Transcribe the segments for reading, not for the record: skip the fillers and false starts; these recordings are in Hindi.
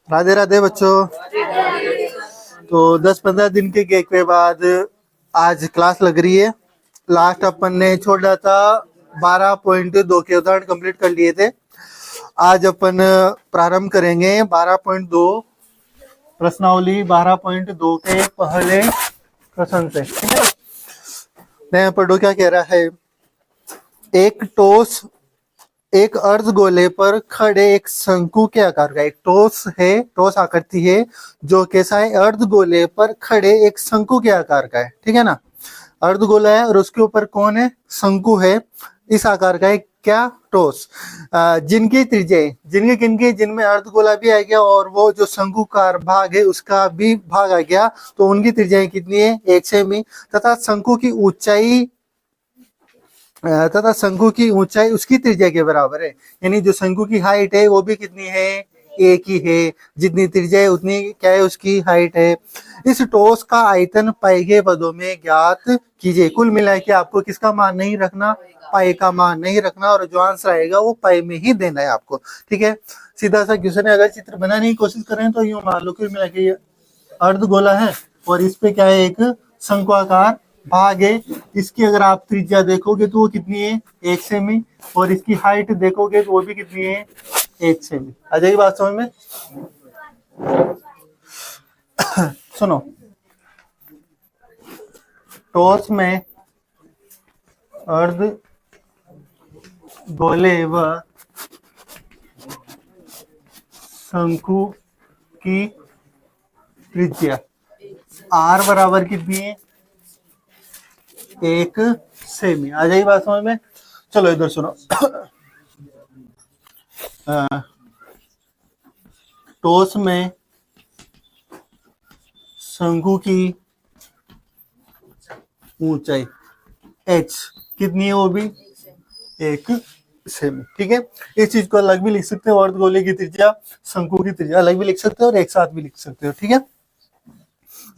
राधे राधे बच्चों। तो 10-15 दिन के गैप के बाद आज क्लास लग रही है। लास्ट अपन ने छोड़ा था 12.2 के उदाहरण कंप्लीट कर लिए थे। आज अपन प्रारंभ करेंगे 12.2 प्रश्नावली 12.2 के पहले प्रश्न से। ठीक है, मैं पढ़ो क्या कह रहा है। एक अर्धगोले पर खड़े एक शंकु के आकार का, एक टॉस आकृति है जो कैसा है, अर्धगोले पर खड़े एक शंकु के आकार का है। ठीक है ना, अर्धगोला है और उसके ऊपर कौन है, शंकु है, इस आकार का है क्या, टॉस। जिनकी त्रिज्या, जिनके किनके, जिनमें अर्धगोला भी आ गया और वो जो शंकुकार भाग है उसका भी भाग आ गया, तो उनकी त्रिज्या कितनी है, 1 सेमी। तथा शंकु की ऊंचाई उसकी त्रिज्या के बराबर है। यानी जो शंकु की हाइट है वो भी कितनी है, 1 ही है। जितनी त्रिज्या है उतनी क्या है, उसकी हाइट है। इस टॉस का आयतन पाई के पदों में ज्ञात कीजिए। कुल मिला के आपको किसका मान नहीं रखना, पाई का मान नहीं रखना, और जो आंसर आएगा वो पाई में ही देना है आपको। ठीक है, सीधा सा क्वेश्चन है। अगर चित्र बनाने की कोशिश करें तो यूं मान लो कुल मिला के अर्धगोला है और इस पे क्या है, एक शंक्वाकार भाग है। इसकी अगर आप त्रिज्या देखोगे तो वो कितनी है, 1 सेमी, और इसकी हाइट देखोगे तो वो भी कितनी है, 1 सेमी। आ जाएगी बात समझ में। सुनो, टॉस में अर्धगोले व शंकु की त्रिज्या r बराबर कितनी है, 1 सेमी। आ जाएगी बात समझ में। चलो इधर सुनो। टॉस में शंकु की ऊंचाई h कितनी है, वो भी 1 सेमी। ठीक है, इस चीज को अलग भी लिख सकते हो, अर्धगोले की त्रिज्या, शंकु की त्रिज्या अलग भी लिख सकते हो और एक साथ भी लिख सकते हो। ठीक है,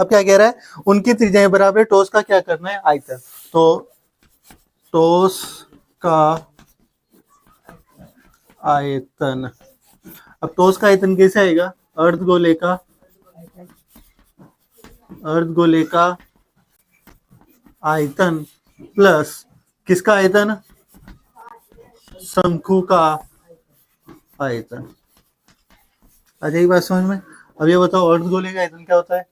अब क्या कह रहा है, उनकी त्रिज्याएं बराबर है, टॉस का क्या करना है, आयतन। तो टॉस का आयतन, अब टॉस का आयतन कैसे आएगा, अर्धगोले का आयतन प्लस किसका आयतन, शंकु का आयतन। आ जाएगी बात समझ में। अब ये बताओ अर्धगोले का आयतन क्या होता है,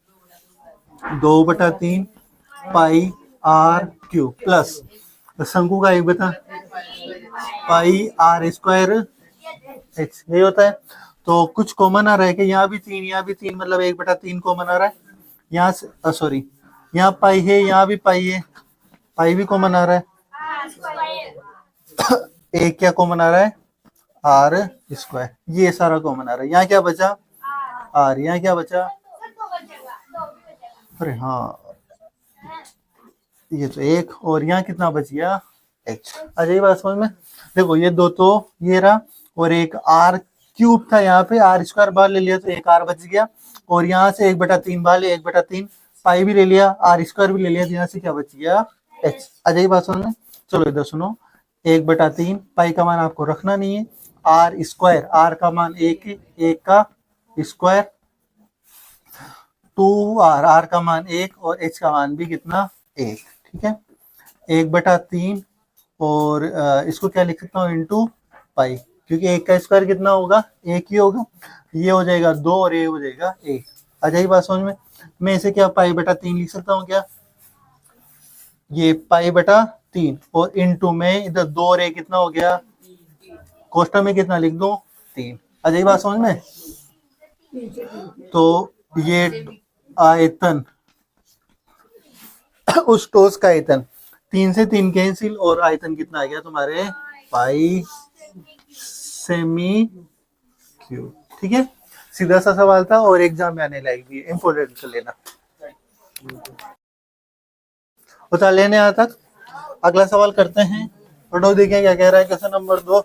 2/3 पाई आर क्यूब प्लस शंकु का एक बता पाई आर स्क्वायर एच, यही होता है। तो कुछ कॉमन आ रहा है कि यहाँ भी 3, यहाँ भी 3, मतलब 1/3 कॉमन आ रहा है। यहाँ से सॉरी, यहाँ पाई है, यहाँ भी पाई है, पाई भी कॉमन आ रहा है। एक क्या कॉमन आ रहा है, आर स्क्वायर, ये सारा कॉमन आ रहा है। यहाँ क्या बचा, आर, यहाँ क्या बचा, अरे हाँ ये तो 1, और यहाँ कितना बच गया, एच। आ जाइए बात समझ में। देखो ये दो तो ये रहा, और एक आर क्यूब था, यहाँ पे आर स्क्वायर बाहर ले लिया तो एक आर बच गया, और यहाँ से 1/3 बाहर ले, 1/3 पाई भी ले लिया, आर स्क्वायर भी ले लिया, तो यहाँ से क्या बच गया, एच। आ जाइए बात समझ में। चलो इधर सुनो, 1/3 पाई का मान आपको रखना नहीं है, आर स्क्वायर, आर का मान 1 है, 1 का स्क्वायर 2r, r का मान 1 और h का मान भी कितना, 1। ठीक है, 1/3 और इसको क्या लिख सकता हूँ, इंटू पाई, क्योंकि 1 का स्क्वायर कितना होगा, 1 ही होगा। ये हो जाएगा 2 और ये हो जाएगा 1। आ जाएगी बात समझ में। मैं इसे क्या पाई/3 लिख सकता हूँ क्या, ये पाई/3 और इंटू में इधर 2 और 1 कितना हो गया, कोष्टक में कितना लिख दूं, 3। आ जाएगी बात समझ में। तो ये आयतन, उस टॉस का आयतन, 3 से 3 कैंसिल, और आयतन कितना आ गया तुम्हारे, पाई सेमी क्यूब। ठीक है, सीधा सा सवाल था और एग्जाम में आने लायक भी, इंपोर्टेंट कर लेना, बता लेने यहाँ तक। अगला सवाल करते हैं, पढ़ो देखें क्या कह रहा है, क्वेश्चन नंबर 2।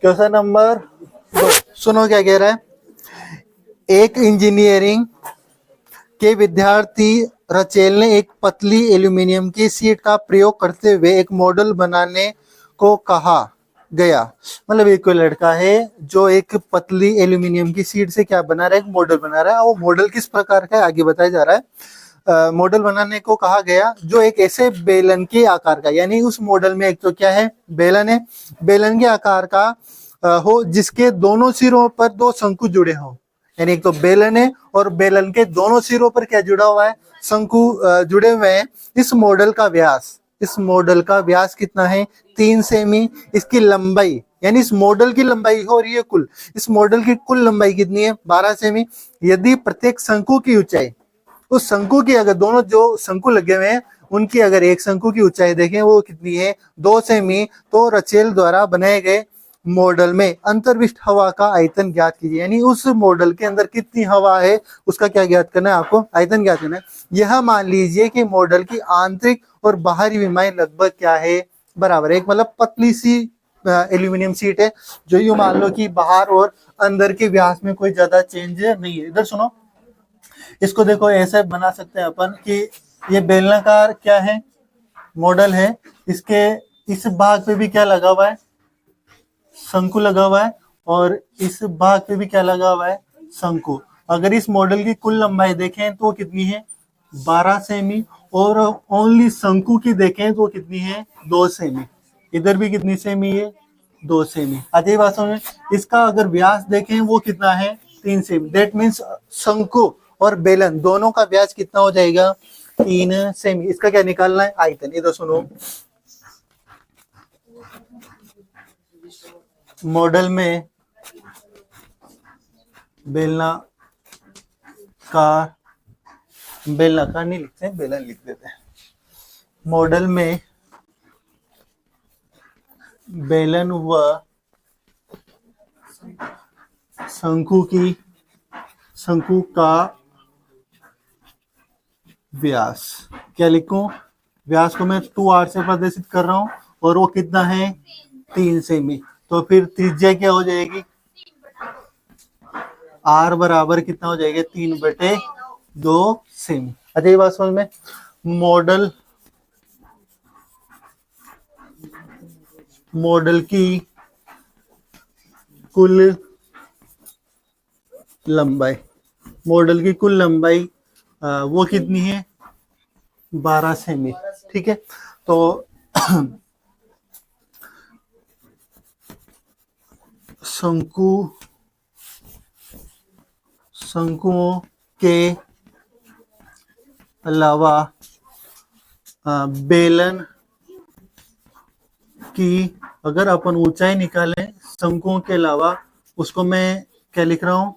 क्वेश्चन नंबर 2 सुनो क्या कह रहा है। एक इंजीनियरिंग के विद्यार्थी रचेल ने एक पतली एल्यूमिनियम की शीट का प्रयोग करते हुए एक मॉडल बनाने को कहा गया। मतलब एक कोई लड़का है जो एक पतली एल्यूमिनियम की शीट से क्या बना रहा है, एक मॉडल बना रहा है। वो मॉडल किस प्रकार का है आगे बताया जा रहा है। मॉडल बनाने को कहा गया जो एक ऐसे बेलन के आकार का, यानी उस मॉडल में एक तो क्या है, बेलन है, बेलन के आकार का हो जिसके दोनों सिरों पर दो शंकु जुड़े हो। यानी एक तो बेलन है और बेलन के दोनों सिरों पर क्या जुड़ा हुआ है, शंकु जुड़े हुए हैं। इस मॉडल का व्यास कितना है, 3 सेमी। इसकी लंबाई, यानी इस मॉडल की लंबाई हो रही है कुल, इस मॉडल की कुल लंबाई कितनी है, 12 सेमी। यदि प्रत्येक शंकु की ऊंचाई, उस शंकु की अगर दोनों जो शंकु लगे हुए हैं उनकी अगर एक शंकु की ऊंचाई देखें वो कितनी है, 2 सेमी, तो रचेल द्वारा बनाए गए मॉडल में अंतर्विष्ट हवा का आयतन ज्ञात कीजिए। यानी उस मॉडल के अंदर कितनी हवा है उसका क्या ज्ञात करना है, आपको आयतन ज्ञात करना है। यह मान लीजिए कि मॉडल की आंतरिक और बाहरी विमाएं लगभग क्या है, बराबर है। एक मतलब पतली सी एल्यूमिनियम शीट है जो यूं मान लो कि बाहर और अंदर के व्यास में कोई ज्यादा चेंज नहीं है। इधर सुनो, इसको देखो ऐसे बना सकते हैं अपन कि ये बेलनाकार क्या है, मॉडल है, इसके इस भाग पे भी क्या लगा हुआ है, शंकु लगा हुआ है, और इस भाग पे भी क्या लगा हुआ है, शंकु। अगर इस मॉडल की कुल लंबाई देखें तो कितनी है, 12 सेमी, और ओनली शंकु की देखें तो कितनी है, 2 सेमी। इधर भी कितनी सेमी है, 2 सेमी। अजय भाषा में इसका अगर व्यास देखें वो कितना है, 3 सेमी। दैट मीन्स शंकु और बेलन दोनों का व्यास कितना हो जाएगा, 3 सेमी। इसका क्या निकालना है, आयतन। इधर सुनो, मॉडल में बेलनाकार नहीं लिखते हैं, बेलन लिख देते हैं। मॉडल में बेलन व शंकु का व्यास, क्या लिखूं, व्यास को मैं 2r से प्रदर्शित कर रहा हूं और वो कितना है, 3 सेमी। तो फिर त्रिज्या क्या हो जाएगी, r बराबर कितना हो जाएगा, 3/2 सेमी। अच्छा ये बात समझ में। मॉडल की कुल लंबाई, वो कितनी है, 12 सेमी। ठीक है, तो शंकुओं के अलावा बेलन की अगर अपन ऊंचाई निकालें शंकुओं के अलावा, उसको मैं क्या लिख रहा हूं,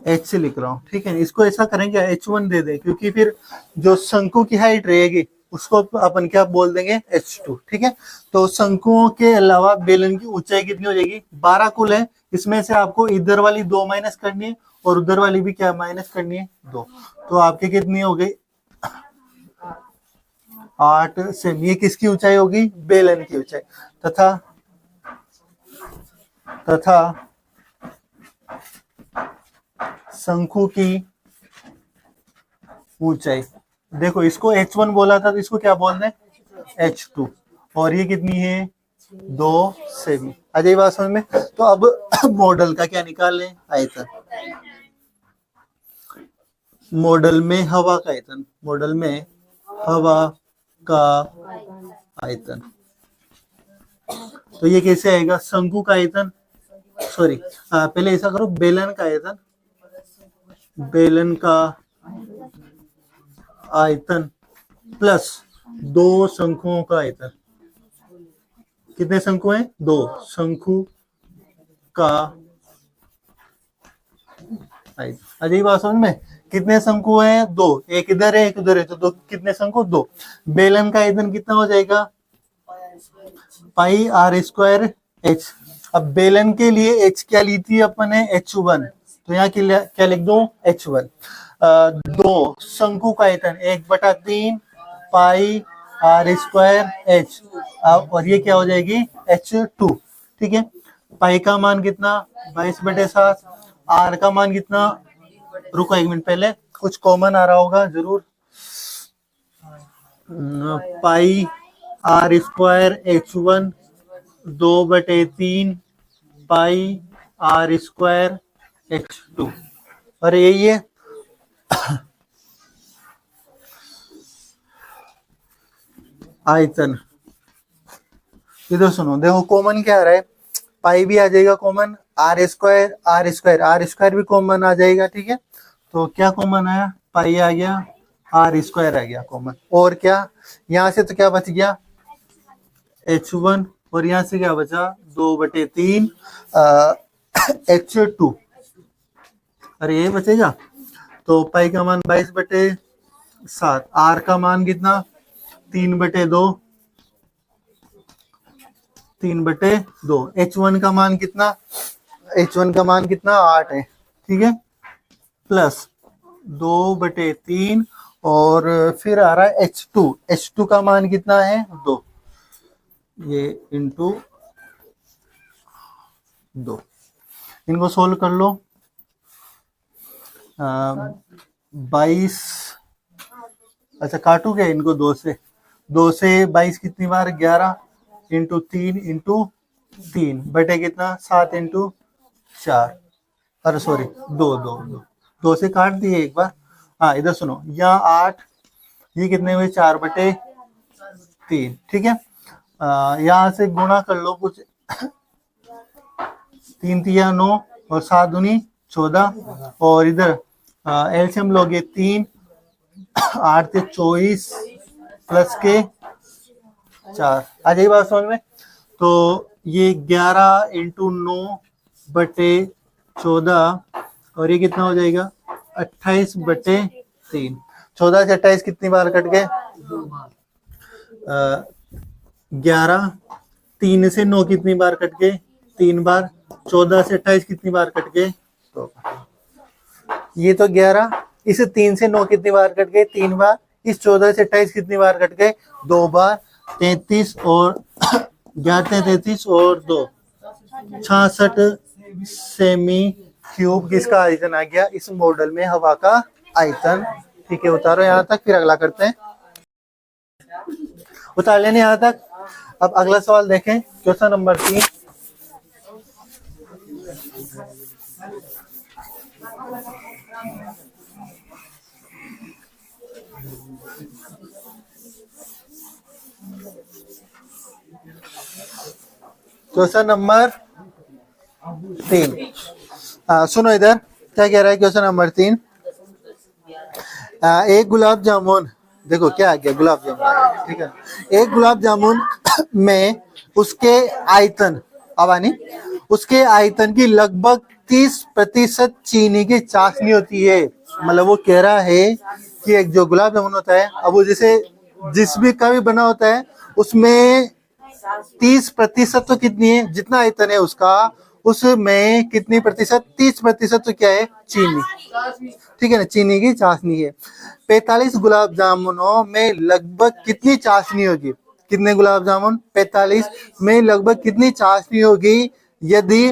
h से लिख रहा हूं। ठीक है, इसको ऐसा करेंगे h1 दे दे, क्योंकि फिर जो शंकु की हाइट रहेगी उसको अपन क्या बोल देंगे, h2। ठीक है, तो शंकुओं के अलावा बेलन की ऊंचाई कितनी हो जाएगी, 12 कुल है। इसमें से आपको इधर वाली 2 माइनस करनी है और उधर वाली भी क्या माइनस करनी है, 2। तो आपके कितनी हो गई, 8 सेमी। ये किसकी ऊंचाई होगी, बेलन की ऊंचाई। तथा शंकु की ऊंचाई, देखो इसको h1 बोला था तो इसको क्या बोल रहे हैं, h2, और ये कितनी है, 2 सेमी। अजय बात समझ में। तो अब मॉडल का क्या निकाल लें, आयतन। मॉडल में हवा का आयतन, तो ये कैसे आएगा, शंकु का आयतन, सॉरी पहले ऐसा करो, बेलन का आयतन प्लस 2 शंकुओं का आयतन। कितने शंकु हैं, 2 शंकु का आयतन। अजीब बात समझ में, कितने शंकु हैं, 2, एक इधर है एक उधर है, तो 2 कितने शंकु, 2। बेलन का आयतन कितना हो जाएगा, पाई r स्क्वायर h। अब बेलन के लिए h क्या ली थी अपन ने, h1, तो यहाँ क्या लिख दो, h1। 2 शंकु का आयतन 1/3 पाई r स्क्वायर h, और ये क्या हो जाएगी, h2। ठीक है, पाई का मान कितना, 22/7, r का मान कितना, रुको 1 मिनट, पहले कुछ कॉमन आ रहा होगा जरूर, pi r square H1 2/3 pi r square H2। और यही है आयतन। इधर सुनो, देखो कॉमन क्या आ रहा है, पाई भी आ जाएगा कॉमन, आर स्क्वायर भी कॉमन आ जाएगा, ठीक है। तो क्या कॉमन आया, पाई आ गया, आर स्क्वायर आ गया कॉमन, और क्या यहाँ से तो क्या बच गया H1, और यहाँ से क्या बचा 2/3 H2। अरे ये बचेगा, तो पाई का मान 22/7, आर का मान कितना 3/2, 3/2, H1 का मान कितना, H1 का मान कितना 8 है, ठीक है, प्लस 2/3, और फिर आ रहा है H2 का मान कितना है 2, ये इंटू 2, इनको सोल्व कर लो। 22, अच्छा काटू क्या इनको 2 से, 22 कितनी बार 11 इंटू 3 इंटू 3 बटे कितना 7 इंटू 4, अरे सॉरी 2 से काट दिए एक बार। हाँ इधर सुनो, यहाँ 8, ये कितने हुए 4/3, ठीक है। यहाँ से गुणा कर लो कुछ, 3 तिया 9 और 7 दूनी 14, और इधर एलसीएम लोगे 3, 8 से 24 प्लस के 4, आ जाइए बात समझ में। तो ये 11 इंटू 9/14, और ये कितना हो जाएगा 28/3। 14 से 28 कितनी बार कट गए 11, 3 से 9 कितनी बार कट गए 3 बार, 14 से 28 कितनी बार कट गए, तो ये तो 11, इस 3 से 9 कितनी बार कट गए 3 बार, इस 14 से 28 कितनी बार कट गए 2 बार, 33 और 33 और 2 66 सेमी क्यूब किसका आयतन आ गया इस मॉडल में हवा का आयतन, ठीक है। उतारो यहाँ तक, फिर अगला करते हैं, उतार लेने यहाँ तक। अब अगला सवाल देखें, क्वेश्चन नंबर 3। क्वेश्चन नंबर 3, सुनो इधर क्या कह रहा है क्वेश्चन नंबर 3। एक गुलाब जामुन, देखो क्या आ गया गुलाब जामुन, ठीक है। एक गुलाब जामुन में उसके आयतन, आवानी उसके आयतन की लगभग 30% चीनी की चाशनी होती है। मतलब वो कह रहा है कि एक जो गुलाब जामुन होता है, अब वो जैसे जिस भी का भी बना होता है उसमें 30% तो कितनी है, जितना आयतन है उसका उसमें कितनी प्रतिशत, 30% तो क्या है चीनी, ठीक है ना, चीनी की चाशनी है। 45 गुलाब जामुनों में लगभग कितनी चाशनी होगी, कितने गुलाब जामुन 45 में लगभग कितनी चाशनी होगी यदि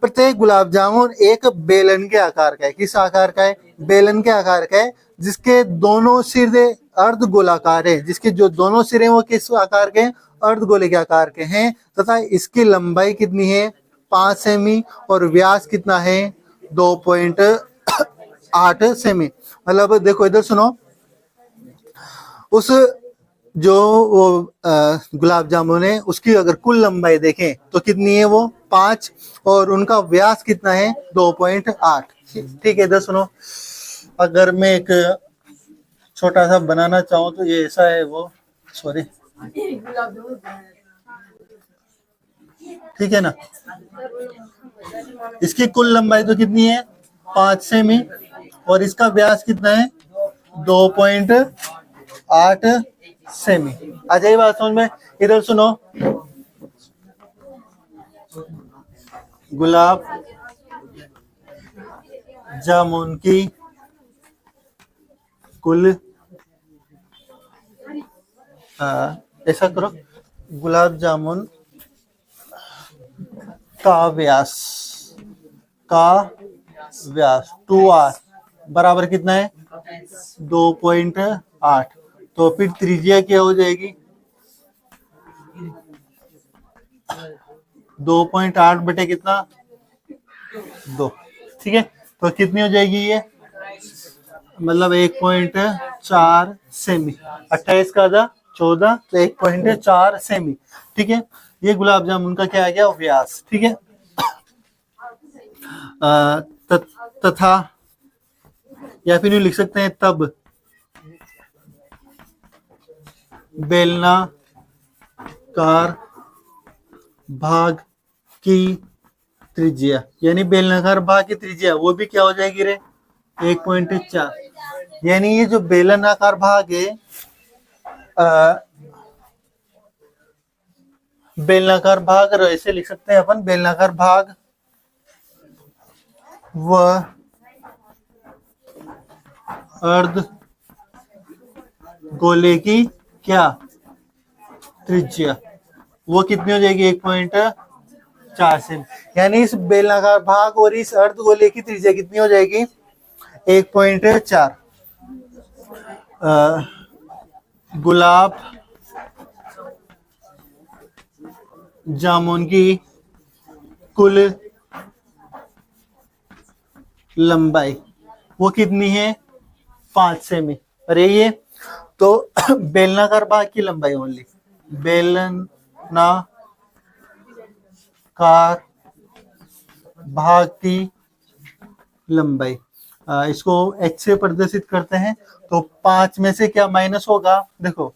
प्रत्येक गुलाब जामुन एक बेलन के आकार का है। किस आकार का है, बेलन के आकार का है, जिसके दोनों सिरे अर्ध गोलाकार है, जिसके जो दोनों सिरे वो किस आकार के हैं, अर्धगोले के आकार के हैं, तथा इसकी लंबाई कितनी है 5 सेमी और व्यास कितना है 2.8 सेमी। मतलब देखो इधर सुनो, उस जो वो गुलाब जामुन है उसकी अगर कुल लंबाई देखें तो कितनी है वो 5, और उनका व्यास कितना है 2.8, ठीक है। इधर सुनो, अगर मैं एक छोटा सा बनाना चाहूँ तो ये ऐसा है, वो सॉरी ठीक है ना, इसकी कुल लंबाई तो कितनी है 5 सेमी और इसका व्यास कितना है 2.8 सेमी। आ जाइए बात समझ में। इधर सुनो, गुलाब जामुन की कुल ऐसा करो, गुलाब जामुन का व्यास 2R बराबर कितना है 2.8। तो फिर त्रिज्या क्या हो जाएगी 2.8 बटे कितना 2। ठीक है, तो कितनी हो जाएगी ये, मतलब 1.4 सेमी। 28 का आधा 14, तो 1.4 सेमी। ठीक है, ये गुलाब जामुन का क्या आ गया व्यास। ठीक है, तथा या फिर यूं लिख सकते हैं तब बेलनाकार भाग की त्रिज्या, यानी बेलनाकार भाग की त्रिज्या वो भी क्या हो जाएगी रे 1.4। यानी ये जो बेलनाकार भाग है बेलनाकार भाग ऐसे लिख सकते हैं अपन, बेलनाकार भाग व अर्ध गोले की क्या त्रिज्या वो कितनी हो जाएगी 1.4 सेमी। यानी इस बेलनाकार भाग और इस अर्ध गोले की त्रिज्या कितनी हो जाएगी 1.4। गुलाब जामुन की कुल लंबाई वो कितनी है 5 सेमी। अरे ये तो बेलनाकार भाग की लंबाई ओनली, बेलनाकार भाग की लंबाई इसको h से प्रदर्शित करते हैं। तो 5 में से क्या माइनस होगा, देखो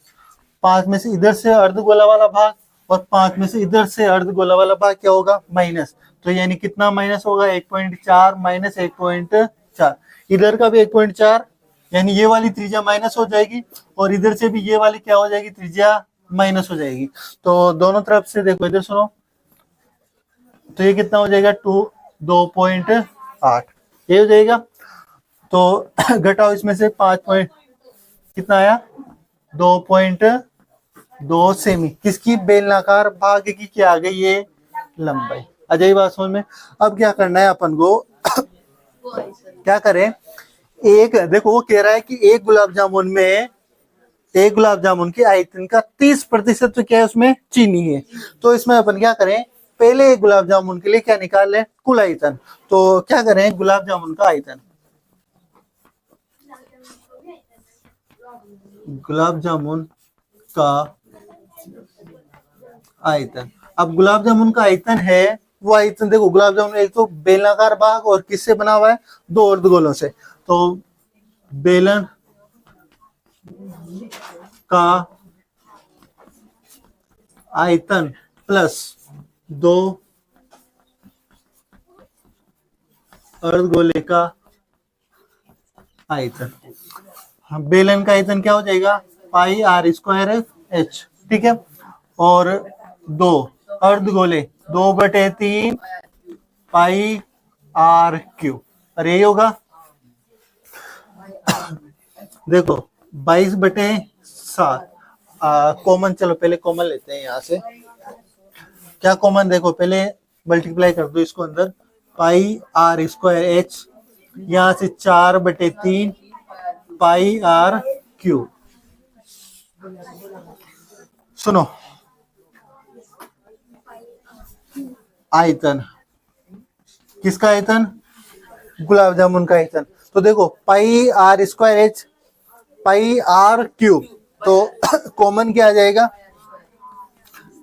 5 में से इधर से अर्धगोला वाला भाग और 5 में से इधर से अर्धगोला वाला भाग क्या होगा माइनस। तो यानी कितना माइनस होगा 1.4 माइनस 1.4, इधर का भी 1.4, यानी ये वाली त्रिज्या माइनस हो जाएगी और इधर से भी ये वाली क्या हो जाएगी त्रिज्या माइनस हो जाएगी। तो दोनों तरफ से देखो, इधर सुनो, तो ये कितना हो जाएगा 2.8 ये हो जाएगा। तो घटाओ इसमें से 5 पॉइंट कितना आया 2.2 सेमी, किसकी बेलनाकार भाग की क्या आ गई ये लंबाई। अजय बात समझ में। अब क्या करना है अपन को क्या करें, एक देखो वो कह रहा है कि एक गुलाब जामुन के आयतन का 30% तो क्या है उसमें चीनी है। तो इसमें अपन क्या करें, पहले एक गुलाब जामुन के लिए क्या निकाल लें कुल आयतन। तो क्या करें गुलाब जामुन का आयतन, गुलाब जामुन का आयतन। अब गुलाब जामुन का आयतन है वो आयतन देखो, गुलाब जामुन एक तो बेलनाकार भाग और किससे बना हुआ है 2 अर्धगोलों से। तो बेलन का आयतन प्लस 2 अर्धगोले का आयतन। बेलन का आयतन क्या हो जाएगा पाई आर स्क्वायर एच। ठीक है, और 2 अर्धगोले 2/3 पाई आर क्यू। अरे यही होगा देखो 22/7 कॉमन, चलो पहले कॉमन लेते हैं यहाँ से। क्या कॉमन, देखो पहले मल्टीप्लाई कर दो इसको अंदर, पाई आर स्क्वायर एच, यहाँ से 4/3 पाई आर क्यू। सुनो आयतन, किसका आयतन गुलाब जामुन का आयतन। तो देखो pi r square h pi r cube, तो कॉमन क्या आ जाएगा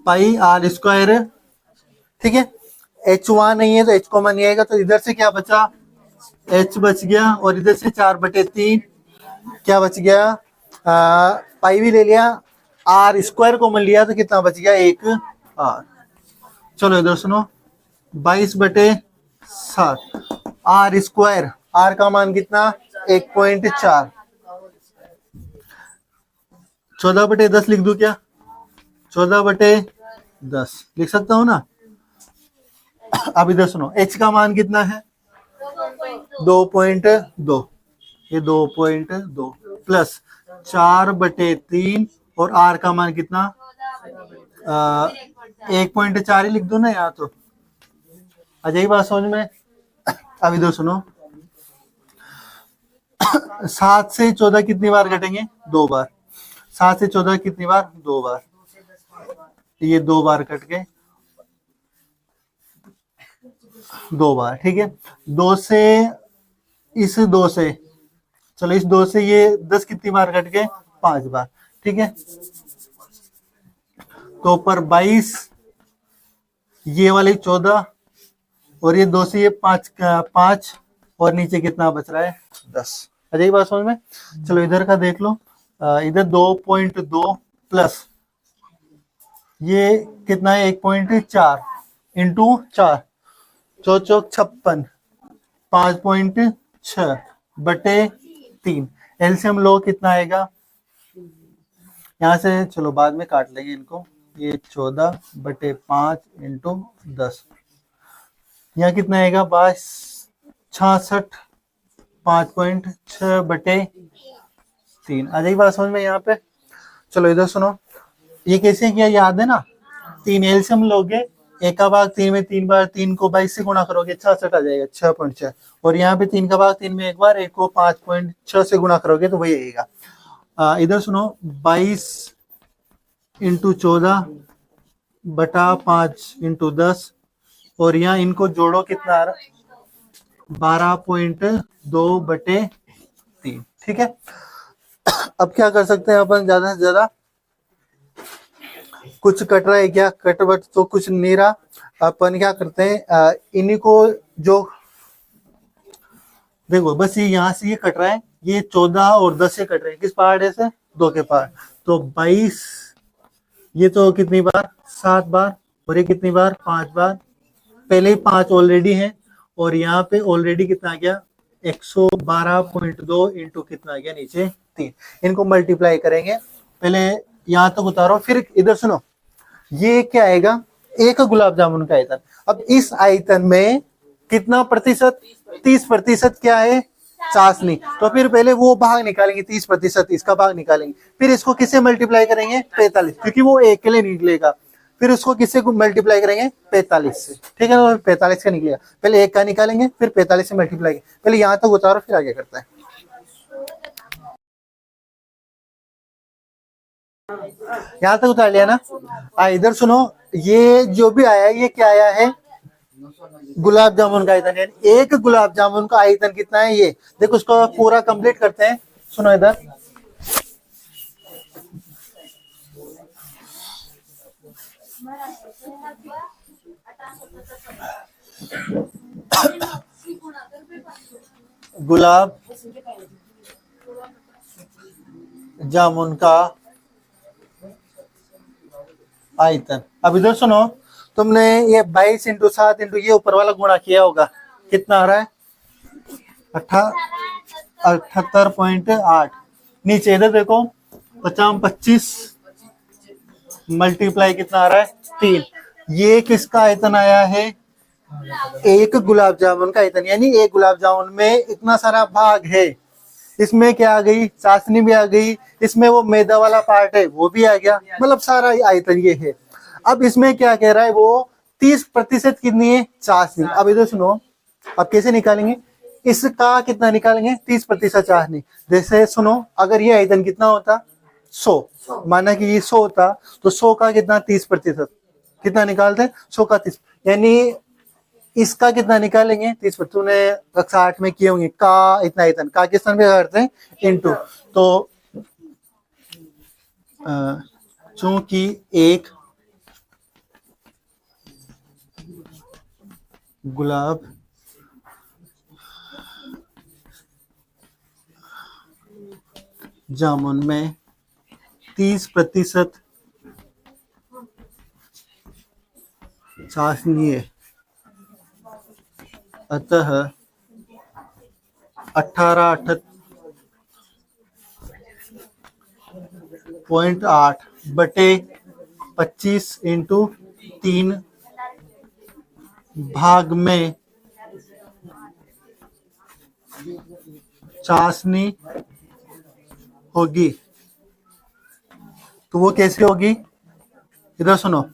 पाई आर स्क्वायर। ठीक है, एच वहां नहीं है तो एच कॉमन नहीं आएगा, तो इधर से क्या बचा एच बच गया और इधर से 4/3 क्या बच गया पाई भी ले लिया, आर स्क्वायर कॉमन लिया तो कितना बच गया 1 आर। चलो इधर सुनो 22/7 आर स्क्वायर, आर का मान कितना 1.4, 14/10 लिख दूं क्या 14/10 लिख सकता हूं ना। अब इधर सुनो एच का मान कितना है 2.2, ये 2.2 प्लस 4/3 और आर का मान कितना 1.4 ही लिख दो ना यहाँ तो आ जाएगी बात समझ में। अब इधर सुनो 7 से 14 कितनी बार कटेंगे? 2 बार। 7 से 14 कितनी बार? 2 बार। ये 2 बार कट गए, 2 बार, ठीक है। 2 से इस 2 से, चलो इस 2 से ये 10 कितनी बार कट गए? 5 बार, ठीक है। तो ऊपर 22, ये वाले 14, और ये 2 से ये 5, और नीचे कितना बच रहा है? 10। आ जाएगी बात समझ में? चलो इधर का देख लो, इधर 2.2 प्लस ये कितना है? 1.4 इंटू 4, 4 चौक 56, 5.6 बटे 3। एलसीएम लो कितना आएगा यहाँ से? चलो बाद में काट लेंगे इनको। ये 14 बटे 5 इंटू 10, यहाँ कितना आएगा? 66, 5.6 बटे 3। आ जाएगी बात समझ में यहाँ पे? चलो इधर सुनो, ये कैसे किया याद है ना? 3 एलसीएम लोगे, 1 का भाग 3 में 3 बार, 3 को 22 से गुणा करोगे 66 आ जाएगा, 6.6। और यहाँ पे 3 का भाग 3 में 1 बार, 1 को 5.6 से गुणा करोगे तो वही आएगा। इधर सुनो, 22 इंटू 14 बटा 5 इंटू 10, और यहाँ इनको जोड़ो, कितना आ रहा? 12.2 बटे 3, ठीक है। अब क्या कर सकते हैं अपन? ज्यादा से ज्यादा कुछ कट रहा है क्या? कटवट तो कुछ नहीं रहा। अपन क्या करते हैं, इन्हीं को जो देखो, बस ये यहाँ से ये कट रहा है, ये 14 और 10 से कट रहे हैं, किस पहाड़े से? 2 के पहाड़। तो 22, ये तो कितनी बार? 7 बार, और ये कितनी बार? 5 बार। पहले ही 5 ऑलरेडी है, और यहाँ पे ऑलरेडी कितना आ गया? 112.2 इंटू कितना आ गया नीचे? 3। इनको मल्टीप्लाई करेंगे, पहले यहाँ तक उतारो, फिर इधर सुनो, ये क्या आएगा? एक गुलाब जामुन का आयतन। अब इस आयतन में कितना प्रतिशत? 30% क्या है? चाशनी। तो फिर पहले वो भाग निकालेंगे, 30%, इसका भाग निकालेंगे, फिर इसको किससे मल्टीप्लाई करेंगे? 45, क्योंकि वो 1 के लिए निकलेगा। फिर उसको किससे मल्टीप्लाई करेंगे? 45 से, ठीक है ना? 45 का निकलेगा, पहले 1 का निकालेंगे, फिर 45 से मल्टीप्लाई। पहले यहाँ तक उतारो, फिर आगे करते हैं। यहाँ तक उतार लिया ना? इधर सुनो, ये जो भी आया ये क्या आया है? गुलाब जामुन का आयतन। यानी एक गुलाब जामुन का आयतन कितना है? ये देखो, उसको पूरा कंप्लीट करते हैं। सुनो इधर, गुलाब जामुन का आयतन। अब इधर सुनो, तुमने ये 22 इंटू 7 इंटू ये ऊपर वाला गुणा किया होगा, कितना आ रहा है? 78.8। नीचे इधर देखो, 50-25 मल्टीप्लाई कितना आ रहा है? 3। ये किसका आयतन आया है? एक गुलाब जामुन का आयतन। यानी एक गुलाब जामुन में इतना सारा भाग है, इसमें क्या आ गई? चाशनी भी आ गई, इसमें वो मैदा वाला पार्ट है वो भी आ गया, मतलब सारा आयतन ये है। अब इसमें क्या कह रहा है वो? 30% कितनी है? चाशनी। अब इधर सुनो, अब कैसे निकालेंगे? इसका कितना निकालेंगे? 30% चाशनी। जैसे सुनो, अगर ये आयतन कितना होता? 100, माना कि ये 100 होता, तो 100 का कितना? 30%। कितना निकालते हैं? 100 का 30, यानी इसका कितना निकालेंगे? 30%। तूने कक्षा 8 में किए होंगे, का इतना आयतन, का किस स्थान पे करते हैं? इनटू। तो चूंकि एक गुलाब जामुन में 30% चाशनी है, अतः 18.8 बटे 25 इंटू 3 भाग में चाशनी होगी। तो वो कैसे होगी? इधर सुनो,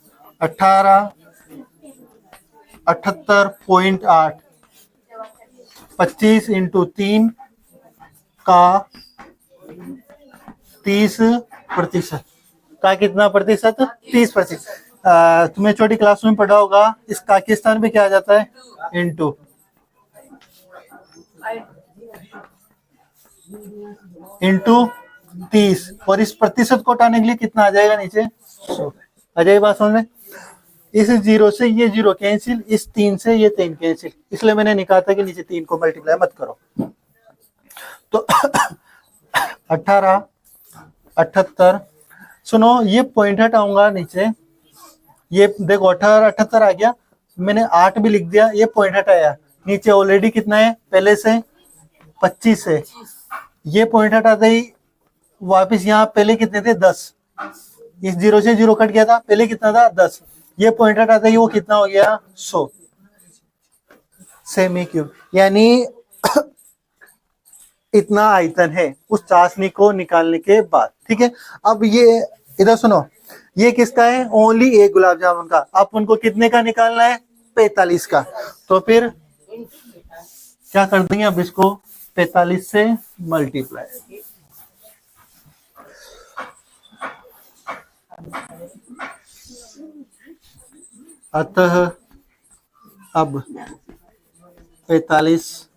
78.8 25 इंटू 3 का 30%। का कितना प्रतिशत? 30%। तुम्हें छोटी क्लास में पढ़ा होगा, इस का के स्थान पे क्या आ जाता है? इनटू। इंटू 30, और इस प्रतिशत को हटाने के लिए कितना आ जाएगा नीचे? 100। आ जाएगी बात समझ में? इस 0 से ये 0 कैंसिल, इस 3 से ये 3 कैंसिल, इसलिए मैंने निकाला था कि नीचे 3 को मल्टीप्लाई मत करो। तो 18, 78। सुनो, ये पॉइंट हटाऊंगा नीचे, ये देखो 18, 78 आ गया, मैंने 8 भी लिख दिया, ये पॉइंट हटाया, नीचे ऑलरेडी कितना है पहले से? 25 है। ये पॉइंट हटाते ही वापस यहाँ पहले कितने थे? 10। इस 0 से 0 कट गया था, पहले कितना था? 10। ये पॉइंट हटाते ही वो कितना हो गया? 100 सेमी क्यूब। यानी इतना आयतन है उस चाशनी को निकालने के बाद। ठीक है, अब ये इधर सुनो, ये किसका है? ओनली एक गुलाब जामुन का। अब उनको कितने का निकालना है? 45 का। तो फिर क्या कर देंगे अब इसको? 45 से मल्टीप्लाई। अतः अब 45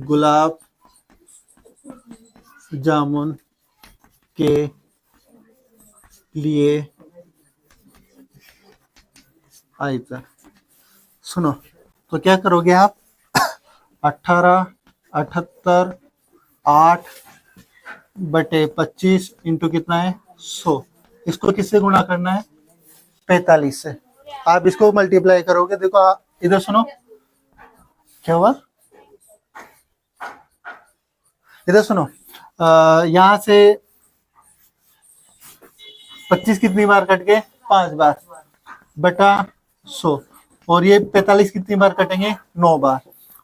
गुलाब जामुन के लिए आयतन। सुनो, तो क्या करोगे आप? 18, 78, 8/25 इंटू कितना है? 100। इसको किससे गुणा करना है? 45 से। आप इसको मल्टीप्लाई करोगे, देखो इधर सुनो, क्या हुआ? इधर सुनो, यहां से 25 कितनी बार कट गए? 5 बार बटा 100, और ये 45 कितनी बार कटेंगे? 9 बार।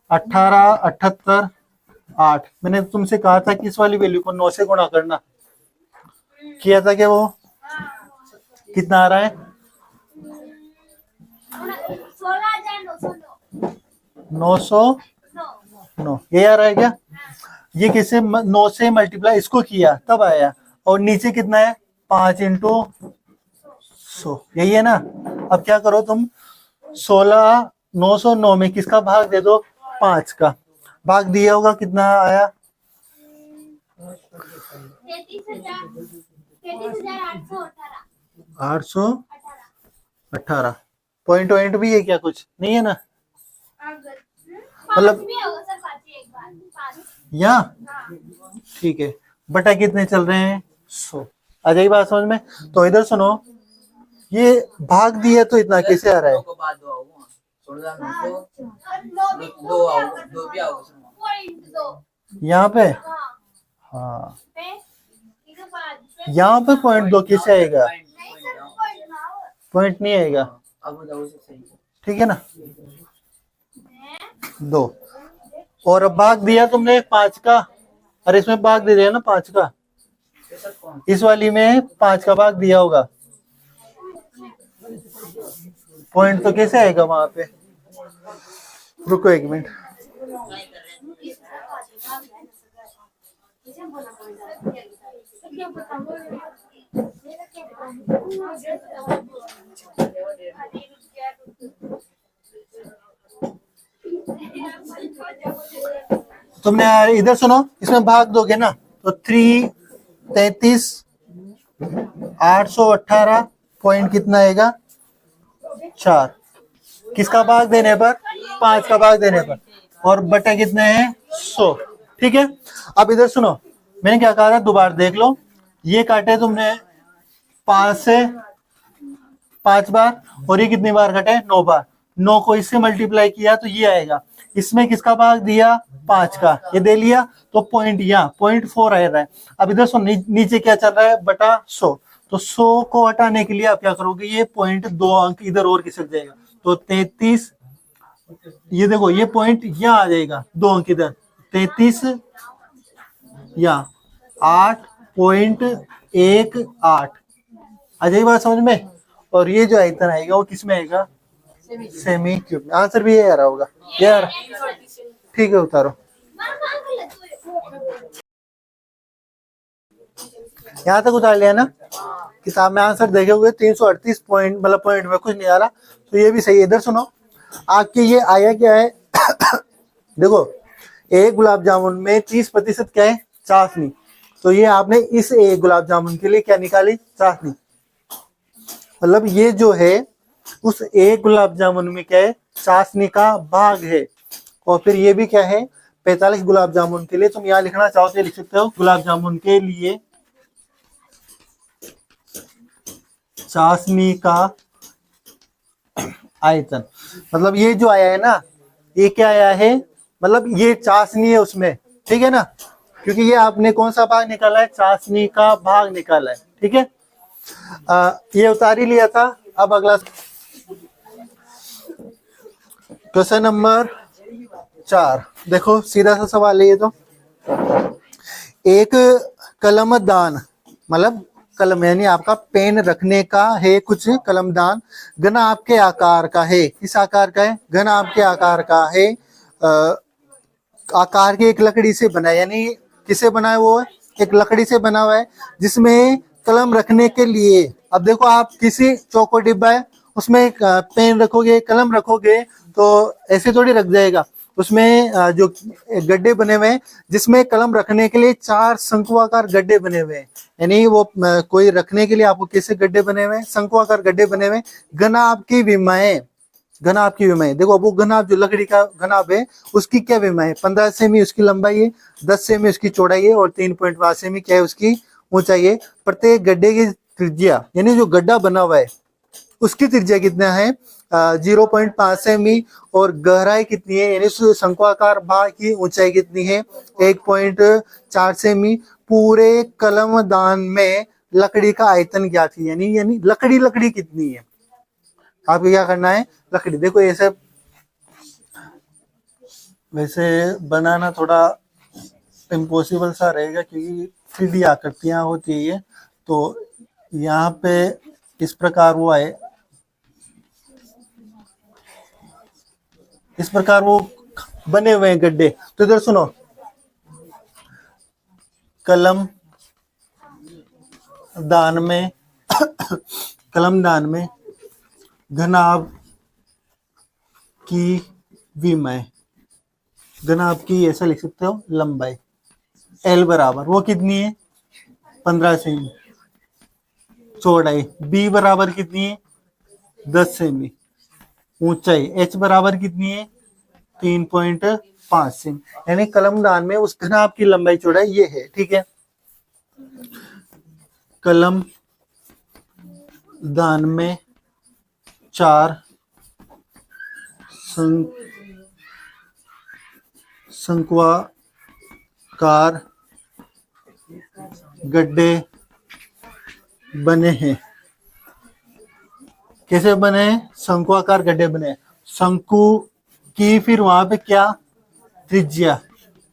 18, 78, 8। मैंने तुमसे कहा था कि इस वाली वैल्यू को 9 से गुणा करना, किया था क्या? वो कितना आ रहा है? 909। ये आ रहा है क्या? ये किसे 9 से मल्टीप्लाई इसको किया तब आया, और नीचे कितना है? 5 इंटू 100, यही है ना? अब क्या करो तुम, 16, 909 में किसका भाग दे दो? 5 का भाग दिया होगा, कितना आया? 818। पॉइंट पॉइंट भी है क्या? कुछ नहीं है ना? मतलब यहाँ ठीक है, बटा कितने चल रहे हैं? 100। आ जाएगी बात समझ में? तो इधर सुनो, ये भाग दिया तो इतना कैसे आ रहा है? यहाँ पे, हाँ, यहाँ पे पॉइंट 2 कैसे आएगा? पॉइंट नहीं आएगा, ठीक है ना? 2। और अब भाग दिया तुमने 5 का, अरे इसमें भाग दे दिया ना 5 का, इस वाली में 5 का भाग दिया होगा, पॉइंट तो कैसे आएगा वहां पे? रुको 1 मिनट। तुमने इधर सुनो, इसमें भाग दोगे ना तो 3, 33, 818 पॉइंट कितना आएगा? 4। किसका भाग देने पर? 5 का भाग देने पर, और बटे कितने हैं? 100। ठीक है, अब इधर सुनो, मैंने क्या कहा था दोबारा देख लो, ये काटे तुमने 5 से 5 बार, और ये कितनी बार कटे? 9 बार। 9 को इससे मल्टीप्लाई किया तो ये आएगा, इसमें किसका भाग दिया? 5 का, ये दे लिया, तो पॉइंट यहाँ 0.4 आ रहा है। अब इधर सुन, नीचे क्या चल रहा है? बटा 100। तो 100 को हटाने के लिए आप क्या करोगे? ये पॉइंट 2 अंक इधर और खिसक जाएगा, तो 33, ये देखो ये पॉइंट यहाँ आ जाएगा, 2 अंक इधर, 33 या 8.18 आ जाएगी बात समझ में? और ये जो आयतन आएगा वो किस में आएगा? सेमी क्यूब में। आंसर भी ये आ रहा होगा यार, ठीक है, उतारो। यहाँ तक उतार लिया ना। किताब में आंसर देखे हुए 338 पॉइंट, मतलब पॉइंट में कुछ नहीं आ रहा, तो ये भी सही है। इधर सुनो, आपके ये आया क्या है देखो, एक गुलाब जामुन में 30% क्या है, चाशनी। तो ये आपने इस एक गुलाब जामुन के लिए क्या निकाली, चाशनी। मतलब ये जो है उस एक गुलाब जामुन में क्या है, चाशनी का भाग है। और फिर ये भी क्या है, 45 गुलाब जामुन के लिए तुम यहाँ लिखना चाहो तो लिख सकते हो, गुलाब जामुन के लिए चाशनी का आयतन। मतलब ये जो आया है ना, ये क्या आया है, मतलब ये चाशनी है उसमें, ठीक है ना, क्योंकि ये आपने कौन सा भाग निकाला है, चाशनी का भाग निकाला है, ठीक है। ये उतार ही लिया था। अब अगला क्वेश्चन नंबर 4, देखो सीधा सा सवाल है ये तो। एक कलमदान, मतलब कलम यानी आपका पेन रखने का है कुछ कलमदान, घन आपके आकार का है। किस आकार का है, घन आपके आकार का है, आकार की एक लकड़ी से बना है, यानी किसे बना है वो, एक लकड़ी से बना हुआ है, जिसमें कलम रखने के लिए, अब देखो आप किसी चौको डिब्बा है उसमें पेन रखोगे, कलम रखोगे, तो ऐसे थोड़ी रख जाएगा। उसमें जो गड्ढे बने हुए हैं, जिसमें कलम रखने के लिए 4 शंकुआकार गड्ढे बने हुए हैं, यानी वो कोई रखने के लिए आपको कैसे गड्ढे बने हुए हैं, शंकुआकार गड्ढे बने हुए हैं। घनाभ की विमाएं, घनाभ की विमाएं देखो, वो घनाभ जो लकड़ी का घनाभ है उसकी क्या विमाएं, 15 सेमी उसकी लंबाई है, 10 सेमी उसकी चौड़ाई है, और 3.5 सेमी क्या है उसकी ऊंचाई है। प्रत्येक गड्ढे की त्रिज्या, यानी जो गड्ढा बना हुआ है उसकी त्रिज्या कितना है, 0.5 सेमी, और गहराई कितनी है, यानी शंकुआकार भाग की ऊंचाई कितनी है, 1.4 सेमी। पूरे कलमदान में लकड़ी का आयतन क्या थी, यानी लकड़ी कितनी है, आपको क्या करना है, लकड़ी। देखो ये सब वैसे बनाना थोड़ा इम्पॉसिबल सा रहेगा, क्योंकि 3D आकृतियां होती है, तो यहाँ पे इस प्रकार वो आए, इस प्रकार वो बने हुए हैं गड्ढे। तो इधर सुनो, कलम दान में कलम दान में घनाभ की विमाएं, घनाभ की ऐसा लिख सकते हो लंबाई, L बराबर वो कितनी है, 15 सेमी। चौड़ाई B बराबर कितनी है, 10 सेमी। ऊंचाई H बराबर कितनी है, 3.5 सेमी। यानी कलमदान में उस घनाभ की लंबाई चौड़ाई ये है, ठीक है। कलम दान में 4 शंकुआकार गड्ढे बने हैं। कैसे बने हैं, शंकुआकार गड्ढे बने हैं। शंकु की फिर वहां पे क्या त्रिज्या,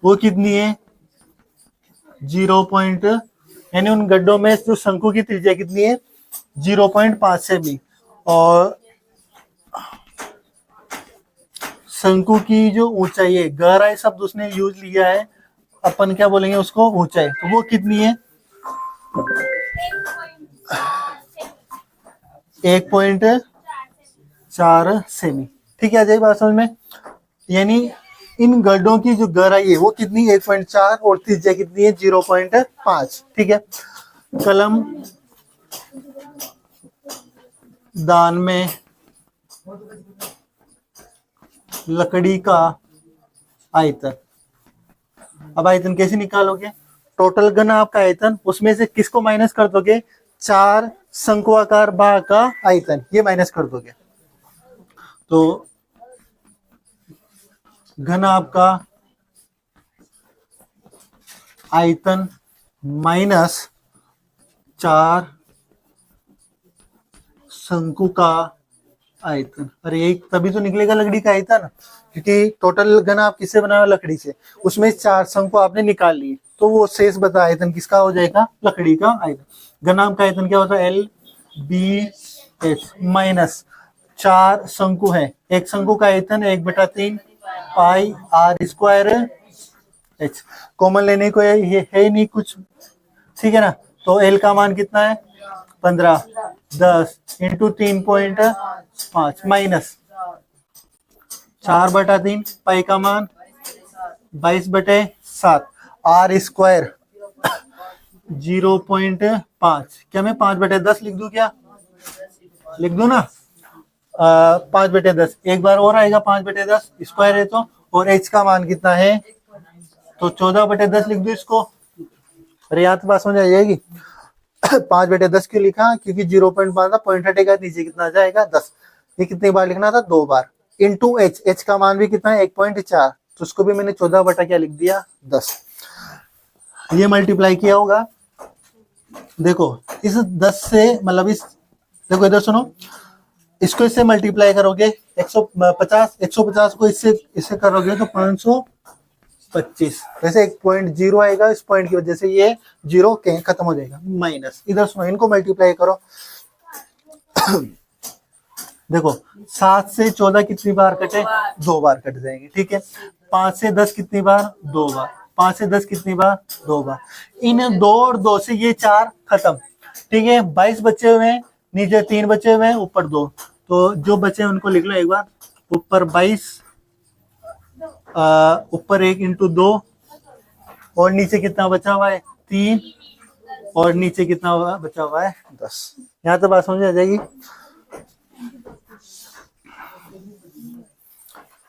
वो कितनी है, 0. यानी उन गड्ढों में जो शंकु की त्रिज्या कितनी है, 0.5 सेमी। और शंकु की जो ऊंचाई है, गहराई शब्द उसने यूज लिया है, अपन क्या बोलेंगे उसको, ऊंचाई, तो वो कितनी है, 1.4 सेमी। ठीक है, आ जाए बात समझ में। यानी इन गड्ढों की जो गहराई है वो कितनी, 1.4, और त्रिज्या कितनी है, 0.5। ठीक है। कलम दान में लकड़ी का आयतन, अब आयतन कैसे निकालोगे, टोटल घन आपका आयतन, उसमें से किसको माइनस कर दोगे, 4 शंकुआकार भाग का आयतन, ये माइनस कर दोगे, तो घन आपका आयतन माइनस 4 शंकु का आयतन। अरे एक तभी तो निकलेगा लकड़ी का आयतन, क्योंकि टोटल घन आप किससे बना हुआ, लकड़ी से, उसमें 4 शंकु आपने निकाल लिए, तो वो शेष बता आयतन किसका हो जाएगा, लकड़ी का आयतन। घनाभ का आयतन क्या होता है, LBH माइनस 4 शंकु है, एक शंकु का आयतन 1/3 पाई r²h। कॉमन लेने को ये है नहीं कुछ, ठीक है ना, तो एल का मान कितना है 15, 10 इंटू 3.5 माइनस 4/3, पाई का मान 22/7, आर स्क्वायर 0.5, क्या मैं 5/10 लिख दूं क्या, लिख दूं ना 5/10, एक बार और आएगा 5/10 स्क्वायर है तो, और एच का मान कितना है तो 14/10 लिख दो इसको। अरे यहाँ तो बात समझ आ जाएगी। 5/10 क्यों लिखा, क्योंकि 0.5 था, पॉइंट हटेगा नीचे कितना जाएगा 10, ये कितनी बार लिखना था 2 बार, इंटू एच, एच का मान भी कितना है 1.4, तो उसको भी मैंने 14 क्या लिख दिया 10। ये मल्टीप्लाई किया होगा, देखो इस 10 से मतलब इस, देखो इधर सुनो, इसको इससे मल्टीप्लाई करोगे 150 को इससे करोगे तो 525, वैसे 1.0 आएगा, इस पॉइंट की वजह से ये 0 खत्म हो जाएगा, माइनस, इधर सुनो इनको मल्टीप्लाई करो। देखो 7 से 14 कितनी बार कटे, 2 बार कट जाएंगे, ठीक है। 5 से 10 कितनी बार, 2 बार, 5 से 10 कितनी बार, 2 बार, इन 2 और 2 से ये 4 खत्म, ठीक है। 22 बचे हुए हैं, नीचे 3 बचे हुए हैं, ऊपर 2, तो जो बचे हैं उनको लिख लो एक बार, ऊपर 22, ऊपर 1 इंटू 2, और नीचे कितना बचा हुआ है 3, और नीचे कितना बचा हुआ है 10। यहाँ तो बात समझ आ जाएगी,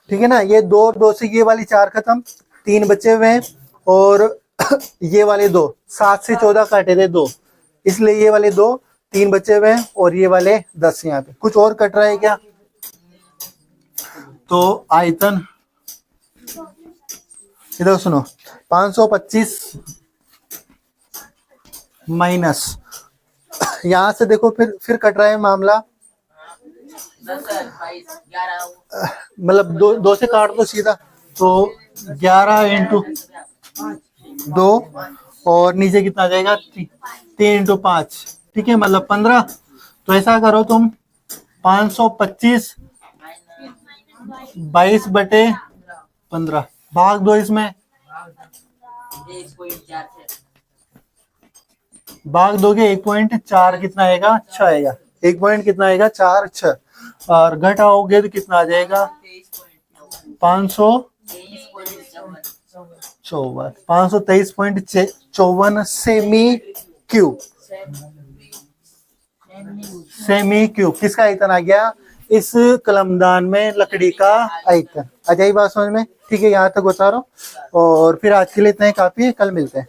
ठीक है ना। ये 2 और 2 से ये वाली 4 खत्म, 3 बचे हुए हैं, और ये वाले 2, 7 से 14 काटे थे 2, इसलिए ये वाले 2, 3 बचे हुए हैं, और ये वाले 10 यहाँ पे। कुछ और कट रहा है क्या, तो आयतन इधर सुनो 525 माइनस, यहां से देखो फिर कट रहा है मामला, मतलब 2 से काट दो सीधा, तो 11 इंटू 2, और नीचे कितना जाएगा 3 इंटू 5, ठीक है, मतलब 15। तो ऐसा करो तुम 525 22/15 भाग दो, इसमें भाग दोगे 1.4 कितना आएगा 6 आएगा, 1 पॉइंट कितना आएगा 4 6, और घटाओगे तो कितना आ जाएगा 523.54 सेमी क्यूब किसका आयतन आ गया, इस कलमदान में लकड़ी का आयतन। आ जाएगी बात समझ में, ठीक है। यहाँ तक बता रहा हूँ, और फिर आज के लिए इतना ही काफी है, कल मिलते हैं।